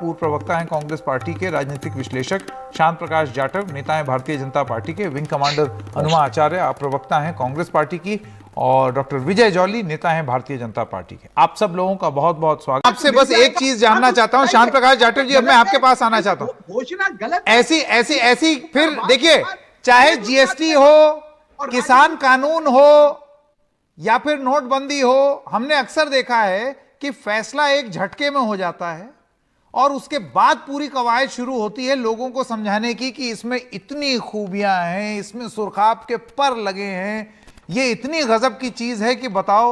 पूर्व प्रवक्ता हैं कांग्रेस पार्टी के, राजनीतिक विश्लेषक शांत प्रकाश जाटव, नेता हैं भारतीय जनता पार्टी के, विंग कमांडर अनुमा आचार्य, आप प्रवक्ता हैं कांग्रेस पार्टी की, और डॉक्टर विजय जॉली, नेता हैं भारतीय जनता पार्टी के। आप सब लोगों का बहुत बहुत स्वागत। आपसे बस एक चीज जानना चाहता हूं, शांत प्रकाश जाटव जी, अब मैं आपके पास आना चाहता हूं। घोषणा गलत, ऐसी फिर देखिए, चाहे जीएसटी हो, किसान कानून हो या फिर नोटबंदी हो, हमने अक्सर देखा है कि फैसला एक झटके में हो जाता है और उसके बाद पूरी कवायद शुरू होती है लोगों को समझाने की कि इसमें इतनी खूबियां हैं, इसमें सुरखाब के पर लगे हैं, ये इतनी गजब की चीज है कि बताओ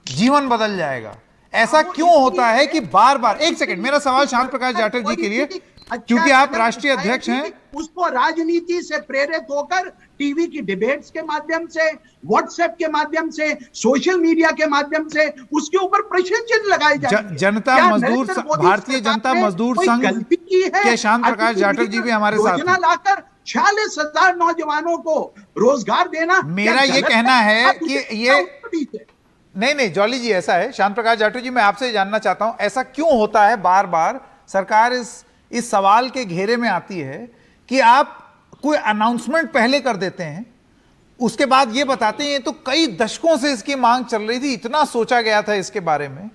जीवन बदल जाएगा। ऐसा क्यों होता है कि बार बार, एक सेकंड, मेरा सवाल शांत प्रकाश जाटव जी के लिए, क्योंकि आप राष्ट्रीय अध्यक्ष हैं, उसको राजनीति से प्रेरित होकर टीवी की डिबेट्स के माध्यम से, व्हाट्सएप के माध्यम से, सोशल मीडिया के माध्यम से उसके ऊपर प्रश्न चिन्ह लगाए जाएंगे। जनता मजदूर, भारतीय जनता मजदूर संघ के शांत प्रकाश जाटव जी भी हमारे साथ योजना लाकर 46,000 नौजवानों को रोजगार देना, मेरा ये कहना है कि ये नहीं जॉली जी, ऐसा है, शांत प्रकाश जाटव जी, मैं आपसे जानना चाहता हूं ऐसा क्यों होता है बार बार सरकार इस सवाल के घेरे में आती है कि आप कोई अनाउंसमेंट पहले कर देते हैं, उसके बाद ये बताते हैं तो कई दशकों से इसकी मांग चल रही थी, इतना सोचा गया था इसके बारे में,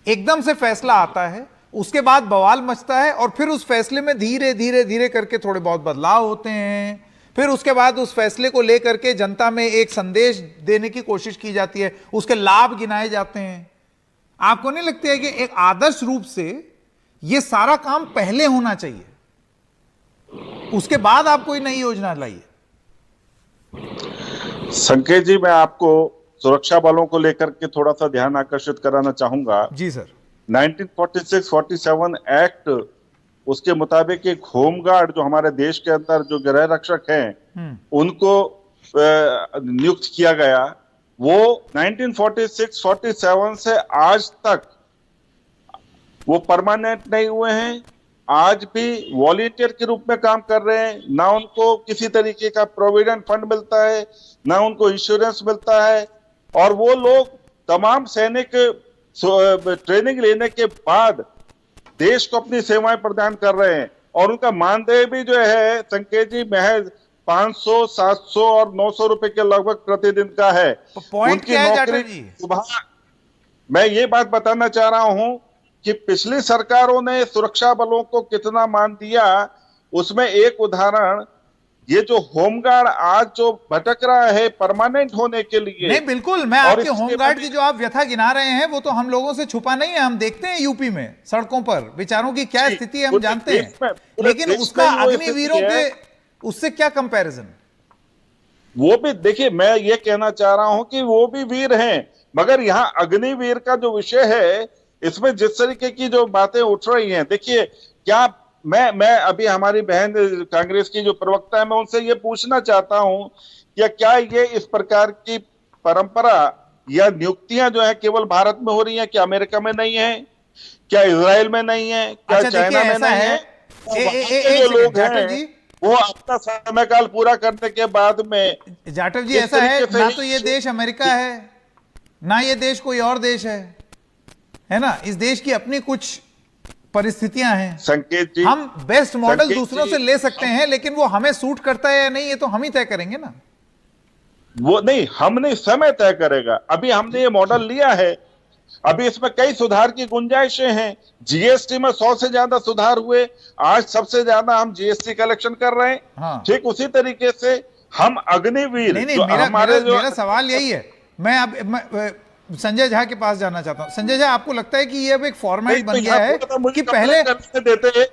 एकदम से फैसला आता है, उसके बाद बवाल मचता है और फिर उस फैसले में धीरे धीरे धीरे करके थोड़े बहुत बदलाव होते हैं, फिर उसके बाद उस फैसले को लेकर के जनता में एक संदेश देने की कोशिश की जाती है, उसके लाभ गिनाए जाते हैं। आपको नहीं लगता है कि एक आदर्श रूप से ये सारा काम पहले होना चाहिए, उसके बाद आप कोई नई योजना लाइए? संकेत जी, मैं आपको सुरक्षा बलों को लेकर के थोड़ा सा ध्यान आकर्षित कराना चाहूंगा। जी सर। 1946-47 एक्ट, उसके मुताबिक एक होमगार्ड जो हमारे देश के अंदर जो गृह रक्षक हैं उनको नियुक्त किया गया। वो 1946-47 से आज तक वो परमानेंट नहीं हुए हैं, आज भी वॉलंटियर के रूप में काम कर रहे हैं। ना उनको किसी तरीके का प्रोविडेंट फंड मिलता है, ना उनको इंश्योरेंस मिलता है, और वो लोग तमाम सैनिक ट्रेनिंग लेने के बाद देश को अपनी सेवाएं प्रदान कर रहे हैं। और उनका मानदेय भी जो है संकेत जी, महज 500, 700 और 900 रुपए के लगभग प्रतिदिन का है। उनकी नौकरी सुबह, मैं ये बात बताना चाह रहा हूं कि पिछली सरकारों ने सुरक्षा बलों को कितना मान दिया, उसमें एक उदाहरण, ये जो होमगार्ड आज जो भटक रहा है परमानेंट होने के लिए। नहीं बिल्कुल, मैं आपके होमगार्ड की जो आप व्यथा गिना रहे हैं वो तो हम लोगों से छुपा नहीं है, हम देखते हैं यूपी में सड़कों पर बेचारों की क्या स्थिति है, हम जानते हैं, लेकिन उसका अग्निवीरों के उससे क्या कंपैरिजन? वो भी देखिए, मैं ये कहना चाह रहा हूं कि वो भी वीर हैं, मगर यहाँ अग्निवीर का जो विषय है, इसमें जिस तरीके की जो बातें उठ रही हैं, देखिए, क्या मैं अभी हमारी बहन कांग्रेस की जो प्रवक्ता है, मैं उनसे ये पूछना चाहता हूं कि क्या ये इस प्रकार की परंपरा या नियुक्तियां जो है केवल भारत में हो रही हैं, क्या अमेरिका में नहीं है, क्या इजराइल में नहीं है, क्या चाइना में नहीं है? जो लोग हैं वो अपना समयकाल पूरा करने के बाद में, जाटव जी ऐसा है, ना तो ये देश अमेरिका है, ना ये देश कोई और देश है ना, इस देश की अपनी कुछ परिस्थितियां हैं। संकेत जी, हम बेस्ट मॉडल दूसरों से ले सकते हैं, लेकिन वो हमें सूट करता है या नहीं ये तो हम ही तय करेंगे ना। वो नहीं, हमने समय तय करेगा। अभी हमने ये मॉडल लिया है, अभी इसमें कई सुधार की गुंजाइशें हैं। जीएसटी में 100 से ज्यादा सुधार हुए, आज सबसे ज्यादा हम जीएसटी कलेक्शन कर रहे हैं। हाँ। ठीक उसी तरीके से हम अग्निवीर, नहीं, मेरा सवाल यही है। मैं अब संजय झा के पास जाना चाहता हूं। संजय झा, आपको लगता है कि ये अब एक फॉर्मेट बन गया है कि पहले देते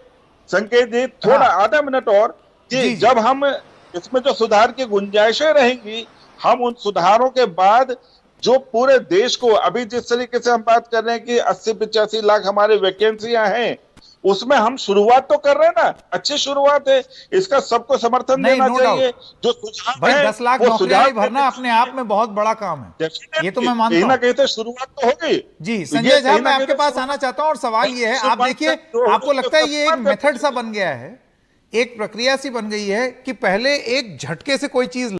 संकेत जी थोड़ा आधा मिनट और, कि जब हम इसमें जो सुधार की गुंजाइशें रहेंगी, हम उन सुधारों के बाद जो पूरे देश को, अभी जिस तरीके से हम बात कर रहे हैं कि 80-85 लाख हमारे वैकेंसियां हैं, उसमें हम शुरुआत तो कर रहे हैं ना, अच्छी शुरुआत है, इसका सबको समर्थन देना चाहिए। जो सुझाव भाई 10 लाख नौकरियां भरना अपने आप में बहुत बड़ा काम है, ये तो मैं मानता हूं। कहीं तो शुरुआत तो होगी। जी संजय झा, मैं आपके पास आना चाहता हूं और सवाल ये है, आप देखिए, आपको लगता है ये एक मेथड सा बन गया है, एक प्रक्रिया सी बन गई है कि पहले एक झटके से कोई चीज